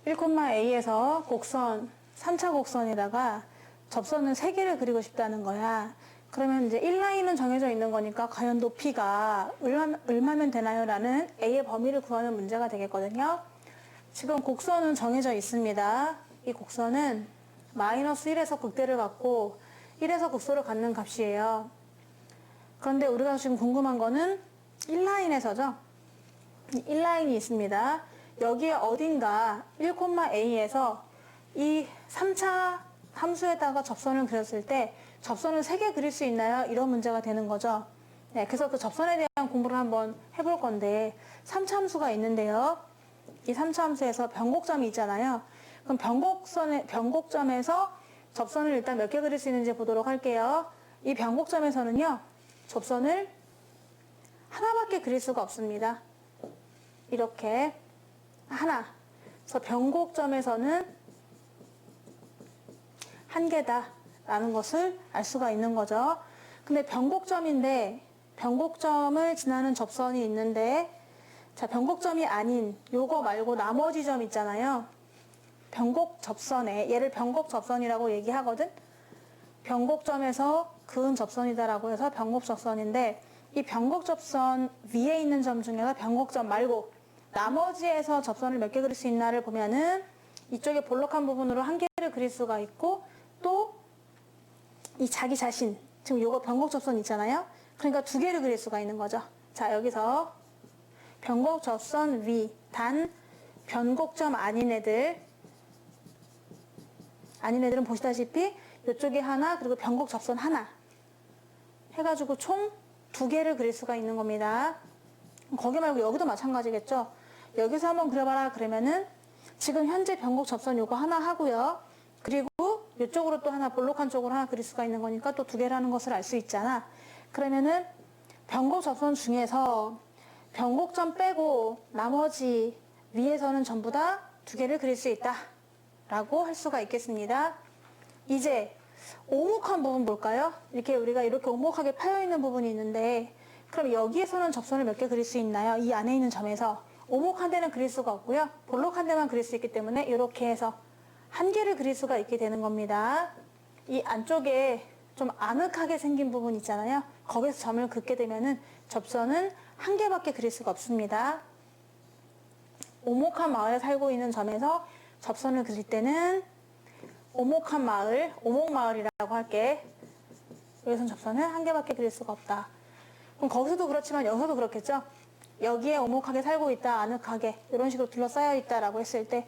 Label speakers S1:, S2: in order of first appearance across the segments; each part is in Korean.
S1: 1,A에서 곡선 3차 곡선에다가 접선을 3개를 그리고 싶다는 거야. 그러면 이제 1라인은 정해져 있는 거니까 과연 높이가 얼마면 되나요? 라는 A의 범위를 구하는 문제가 되겠거든요. 지금 곡선은 정해져 있습니다. 이 곡선은 마이너스 1에서 극대를 갖고 1에서 극소를 갖는 값이에요. 그런데 우리가 지금 궁금한 거는 1라인에서죠. 1라인이 있습니다. 여기에 어딘가 1,A에서 이 3차 함수에다가 접선을 그렸을 때 접선을 3개 그릴 수 있나요? 이런 문제가 되는 거죠. 네, 그래서 그 접선에 대한 공부를 한번 해볼 건데 3차 함수가 있는데요. 이 3차 함수에서 변곡점이 있잖아요. 그럼 변곡점에서 접선을 일단 몇 개 그릴 수 있는지 보도록 할게요. 이 변곡점에서는요. 접선을 하나밖에 그릴 수가 없습니다. 이렇게 하나. 그래서 변곡점에서는 한 개다 라는 것을 알 수가 있는 거죠. 근데 변곡점인데 변곡점을 지나는 접선이 있는데 자, 변곡점이 아닌 요거 말고 나머지 점 있잖아요. 변곡 접선에 얘를 변곡 접선이라고 얘기하거든. 변곡점에서 그은 접선이다라고 해서 변곡 접선인데 이 변곡 접선 위에 있는 점 중에서 변곡점 말고 나머지에서 접선을 몇 개 그릴 수 있나를 보면은 이쪽에 볼록한 부분으로 한 개를 그릴 수가 있고 또 이 자기 자신 지금 요거 변곡 접선 있잖아요. 그러니까 2개를 그릴 수가 있는 거죠. 자, 여기서 변곡 접선 위 단 변곡점 아닌 애들은 보시다시피 이쪽에 하나 그리고 변곡 접선 하나 해가지고 총 2개를 그릴 수가 있는 겁니다. 거기 말고 여기도 마찬가지겠죠. 여기서 한번 그려봐라 그러면은 지금 현재 변곡 접선 요거 하나 하고요. 그리고 이쪽으로 또 하나 볼록한 쪽으로 하나 그릴 수가 있는 거니까 또 2개라는 것을 알 수 있잖아. 그러면은 변곡 접선 중에서 변곡점 빼고 나머지 위에서는 전부 다 2개를 그릴 수 있다 라고 할 수가 있겠습니다. 이제 오목한 부분 볼까요? 이렇게 우리가 이렇게 오목하게 파여있는 부분이 있는데 그럼 여기에서는 접선을 몇 개 그릴 수 있나요? 이 안에 있는 점에서 오목한 데는 그릴 수가 없고요. 볼록한 데만 그릴 수 있기 때문에 이렇게 해서 한 개를 그릴 수가 있게 되는 겁니다. 이 안쪽에 좀 아늑하게 생긴 부분 있잖아요. 거기서 점을 긋게 되면은 접선은 한 개밖에 그릴 수가 없습니다. 오목한 마을에 살고 있는 점에서 접선을 그릴 때는 오목한 마을, 오목마을이라고 할게. 여기서는 접선을 한 개밖에 그릴 수가 없다. 그럼 거기서도 그렇지만 여기서도 그렇겠죠? 여기에 오목하게 살고 있다, 아늑하게 이런 식으로 둘러싸여 있다라고 했을 때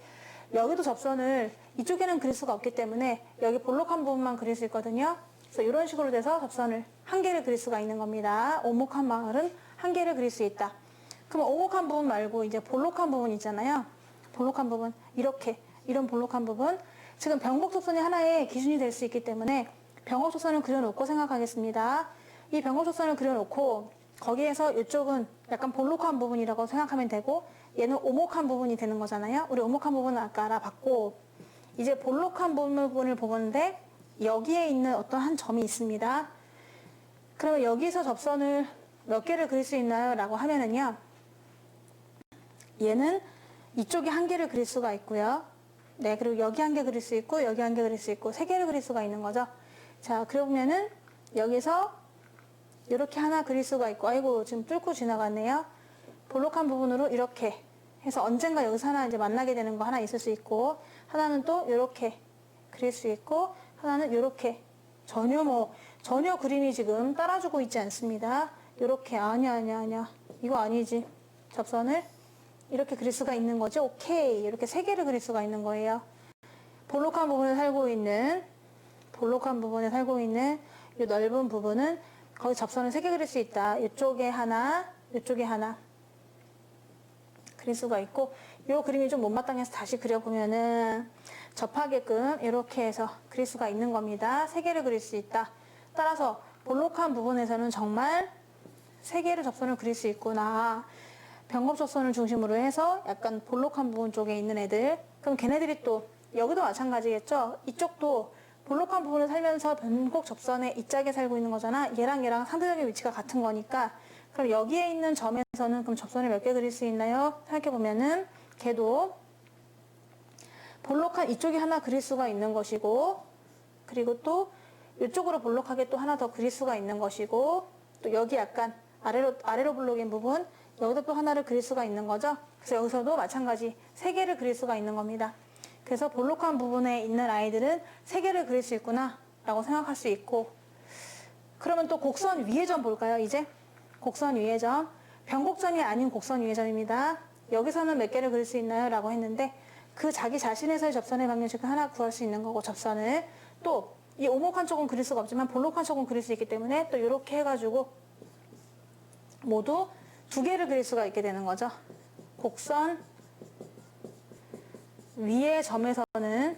S1: 여기도 접선을 이쪽에는 그릴 수가 없기 때문에 여기 볼록한 부분만 그릴 수 있거든요. 그래서 이런 식으로 돼서 접선을 한 개를 그릴 수가 있는 겁니다. 오목한 마을은 한 개를 그릴 수 있다. 그럼 오목한 부분 말고 이제 볼록한 부분 있잖아요. 볼록한 부분 이렇게 이런 볼록한 부분 지금 변곡 접선이 하나의 기준이 될 수 있기 때문에 변곡 접선을 그려놓고 생각하겠습니다. 이 변곡 접선을 그려놓고 거기에서 이쪽은 약간 볼록한 부분이라고 생각하면 되고 얘는 오목한 부분이 되는 거잖아요. 우리 오목한 부분은 아까 알아봤고 이제 볼록한 부분을 보는데 여기에 있는 어떤 한 점이 있습니다. 그러면 여기서 접선을 몇 개를 그릴 수 있나요? 라고 하면은요. 얘는 이쪽에 한 개를 그릴 수가 있고요. 네, 그리고 여기 한 개 그릴 수 있고 여기 한 개 그릴 수 있고 3개를 그릴 수가 있는 거죠. 자, 그러면은 여기서 이렇게 하나 그릴 수가 있고 아이고 지금 뚫고 지나갔네요. 볼록한 부분으로 이렇게 해서 언젠가 여기서 하나 이제 만나게 되는 거 하나 있을 수 있고 하나는 또 이렇게 그릴 수 있고 하나는 이렇게 전혀 그림이 지금 따라주고 있지 않습니다. 이렇게 아니야 이거 아니지. 접선을 이렇게 그릴 수가 있는 거죠. 오케이. 이렇게 3개를 그릴 수가 있는 거예요. 볼록한 부분에 살고 있는 이 넓은 부분은 거기 접선을 3개 그릴 수 있다. 이쪽에 하나 그릴 수가 있고 이 그림이 좀 못마땅해서 다시 그려보면은 접하게끔 이렇게 해서 그릴 수가 있는 겁니다. 3개를 그릴 수 있다. 따라서 볼록한 부분에서는 정말 3개를 접선을 그릴 수 있구나. 변곡 접선을 중심으로 해서 약간 볼록한 부분 쪽에 있는 애들 그럼 걔네들이 또 여기도 마찬가지겠죠. 이쪽도 볼록한 부분을 살면서 변곡 접선에 이 짝에 살고 있는 거잖아. 얘랑 상대적인 위치가 같은 거니까 그럼 여기에 있는 점에서는 그럼 접선을 몇 개 그릴 수 있나요? 생각해보면은 걔도 볼록한 이쪽이 하나 그릴 수가 있는 것이고, 그리고 또 이쪽으로 볼록하게 또 하나 더 그릴 수가 있는 것이고, 또 여기 약간 아래로 볼록인 부분, 여기다 또 하나를 그릴 수가 있는 거죠. 그래서 여기서도 마찬가지 3개를 그릴 수가 있는 겁니다. 그래서 볼록한 부분에 있는 아이들은 3개를 그릴 수 있구나 라고 생각할 수 있고, 그러면 또 곡선 위의 점 볼까요? 이제 곡선 위의 점, 변곡점이 아닌 곡선 위의 점입니다. 여기서는 몇 개를 그릴 수 있나요? 라고 했는데, 그 자기 자신에서의 접선의 방정식을 하나 구할 수 있는 거고, 접선을 또 이 오목한 쪽은 그릴 수가 없지만 볼록한 쪽은 그릴 수 있기 때문에 또 이렇게 해가지고 모두 2개를 그릴 수가 있게 되는 거죠. 곡선 위의 점에서는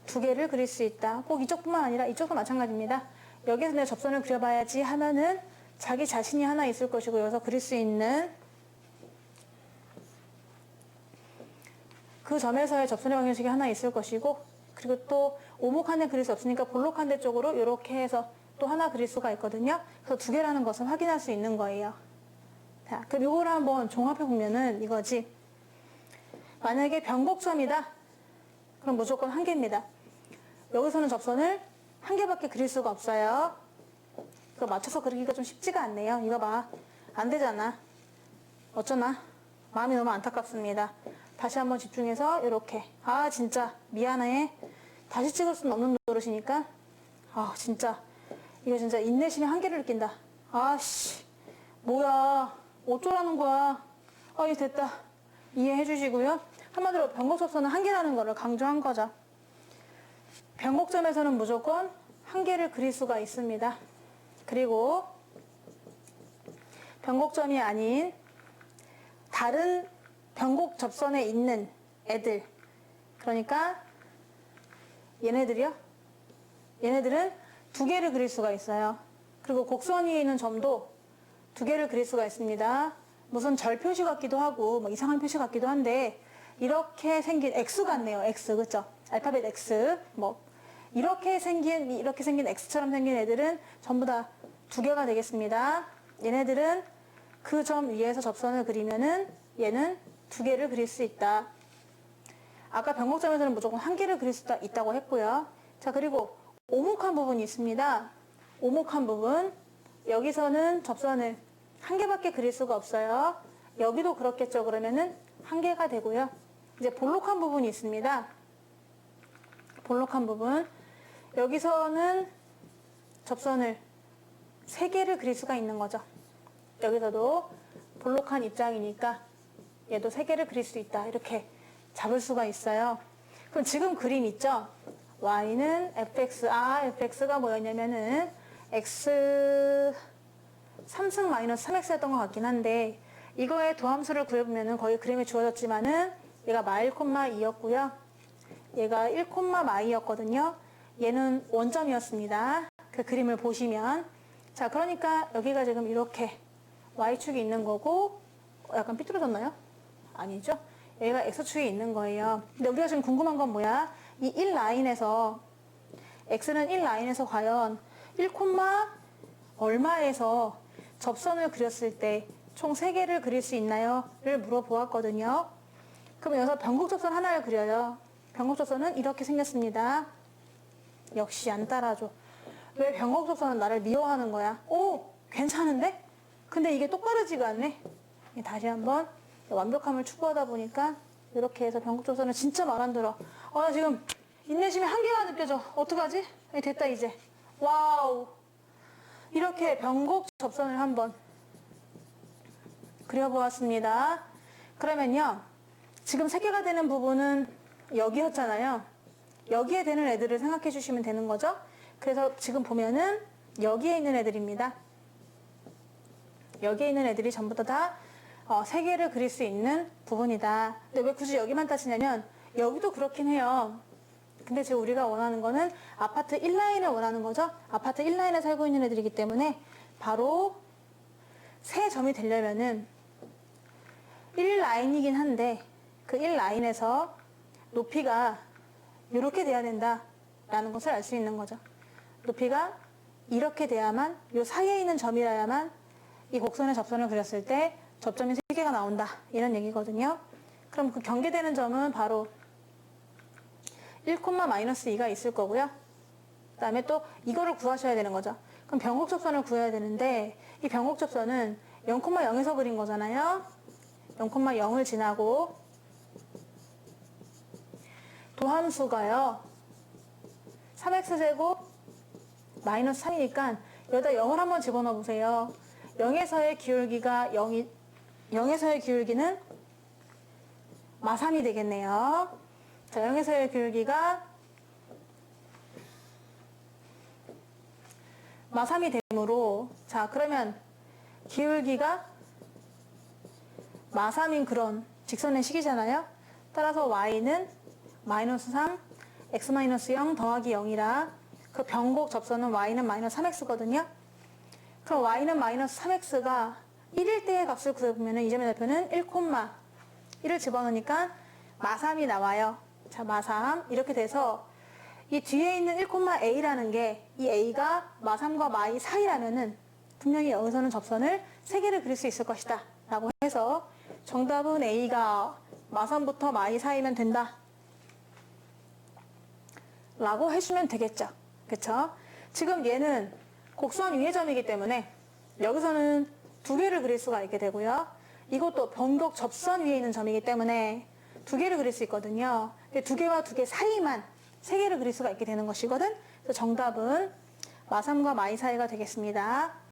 S1: 2개를 그릴 수 있다. 꼭 이쪽뿐만 아니라 이쪽도 마찬가지입니다. 여기서 내가 접선을 그려봐야지 하면은 자기 자신이 하나 있을 것이고, 여기서 그릴 수 있는 그 점에서의 접선의 방정식이 하나 있을 것이고, 그리고 또 오목한 데 그릴 수 없으니까 볼록한 데 쪽으로 이렇게 해서 또 하나 그릴 수가 있거든요. 그래서 2개라는 것을 확인할 수 있는 거예요. 자, 그럼 이거를 한번 종합해 보면은 이거지. 만약에 변곡점이다. 그럼 무조건 1개입니다. 여기서는 접선을 1개밖에 그릴 수가 없어요. 그거 맞춰서 그리기가 좀 쉽지가 않네요. 이거 봐. 안 되잖아. 어쩌나? 마음이 너무 안타깝습니다. 다시 한번 집중해서 이렇게. 아 진짜 미안해. 다시 찍을 수는 없는 노릇이니까. 아 진짜 이거 진짜 인내심의 한계를 느낀다. 아씨 뭐야 어쩌라는 거야. 아 이제 됐다. 이해해 주시고요. 한마디로 변곡접선은 1개라는 거를 강조한 거죠. 변곡점에서는 무조건 1개를 그릴 수가 있습니다. 그리고 변곡점이 아닌 다른 변곡 접선에 있는 애들, 그러니까 얘네들이요. 얘네들은 2개를 그릴 수가 있어요. 그리고 곡선 위에 있는 점도 2개를 그릴 수가 있습니다. 무슨 절 표시 같기도 하고 뭐 이상한 표시 같기도 한데, 이렇게 생긴 X 같네요. X 그쵸? 알파벳 X 뭐 이렇게 생긴 X처럼 생긴 애들은 전부 다 2개가 되겠습니다. 얘네들은 그 점 위에서 접선을 그리면은 얘는 2개를 그릴 수 있다. 아까 변곡점에서는 무조건 1개를 그릴 수 있다고 했고요. 자, 그리고 오목한 부분이 있습니다. 오목한 부분. 여기서는 접선을 1개밖에 그릴 수가 없어요. 여기도 그렇겠죠. 그러면은 1개가 되고요. 이제 볼록한 부분이 있습니다. 볼록한 부분. 여기서는 접선을 3개를 그릴 수가 있는 거죠. 여기서도 볼록한 입장이니까 얘도 3개를 그릴 수 있다. 이렇게 잡을 수가 있어요. 그럼 지금 그림 있죠? y는 fx, fx가 뭐였냐면은 x 3승 마이너스 3x였던 것 같긴 한데, 이거의 도함수를 구해보면은 거의 그림이 주어졌지만은 얘가 마1,2였고요. 얘가 1,마이였거든요. 얘는 원점이었습니다. 그 그림을 보시면. 자, 그러니까 여기가 지금 이렇게 y축이 있는 거고, 약간 삐뚤어졌나요? 아니죠? 여기가 x축이 있는 거예요. 근데 우리가 지금 궁금한 건 뭐야? 이 1라인에서 x는 1라인에서 과연 1, 얼마에서 접선을 그렸을 때 총 3개를 그릴 수 있나요? 를 물어보았거든요. 그럼 여기서 변곡접선 하나를 그려요. 변곡접선은 이렇게 생겼습니다. 역시 안 따라줘. 왜 변곡접선은 나를 미워하는 거야? 오! 괜찮은데? 근데 이게 똑바르지가 않네? 다시 한번 완벽함을 추구하다 보니까 이렇게 해서 변곡접선을 진짜 말 안 들어. 나 지금 인내심의 한계가 느껴져. 어떡하지? 됐다 이제. 와우. 이렇게 변곡접선을 한번 그려보았습니다. 그러면요, 지금 3개가 되는 부분은 여기였잖아요. 여기에 되는 애들을 생각해 주시면 되는 거죠. 그래서 지금 보면은 여기에 있는 애들입니다. 여기에 있는 애들이 전부 다 3개를 그릴 수 있는 부분이다. 근데 왜 굳이 여기만 따지냐면 여기도 그렇긴 해요. 근데 지금 우리가 원하는 거는 아파트 1라인을 원하는 거죠. 아파트 1라인에 살고 있는 애들이기 때문에 바로 세 점이 되려면은 1라인이긴 한데 그 1라인에서 높이가 이렇게 돼야 된다라는 것을 알 수 있는 거죠. 높이가 이렇게 돼야만, 이 사이에 있는 점이라야만 이 곡선의 접선을 그렸을 때 접점이 3개가 나온다, 이런 얘기거든요. 그럼 그 경계되는 점은 바로 1,-2가 있을 거고요. 그 다음에 또 이거를 구하셔야 되는 거죠. 그럼 변곡접선을 구해야 되는데 이 변곡접선은 0,0에서 그린 거잖아요. 0,0을 지나고 도함수가요. 3x제곱 마이너스 3이니까 여기다 0을 한번 집어넣어 보세요. 0에서의 기울기가 0에서의 기울기는 마3이 되겠네요. 자, 0에서의 기울기가 마3이 되므로 자, 그러면 기울기가 마3인 그런 직선의 식이잖아요. 따라서 y는 마이너스 3, x 마이너스 0 더하기 0이라 그 변곡 접선은 y는 마이너스 3x거든요. 그럼 y는 마이너스 3x가 1일 때의 값을 구해보면 이 점의 좌표는 1,1을 집어넣으니까 마3이 나와요. 자, 마3 이렇게 돼서 이 뒤에 있는 1,a라는 게 이 a가 마3과 마이 사이라면은 분명히 여기서는 접선을 3개를 그릴 수 있을 것이다 라고 해서 정답은 a가 마3부터 마이 사이면 된다 라고 해주면 되겠죠. 그쵸? 지금 얘는 곡선 위의 점이기 때문에 여기서는 2개를 그릴 수가 있게 되고요. 이것도 변곡 접선 위에 있는 점이기 때문에 2개를 그릴 수 있거든요. 2개와 2개 사이만 3개를 그릴 수가 있게 되는 것이거든. 그래서 정답은 마3과 마이 사이가 되겠습니다.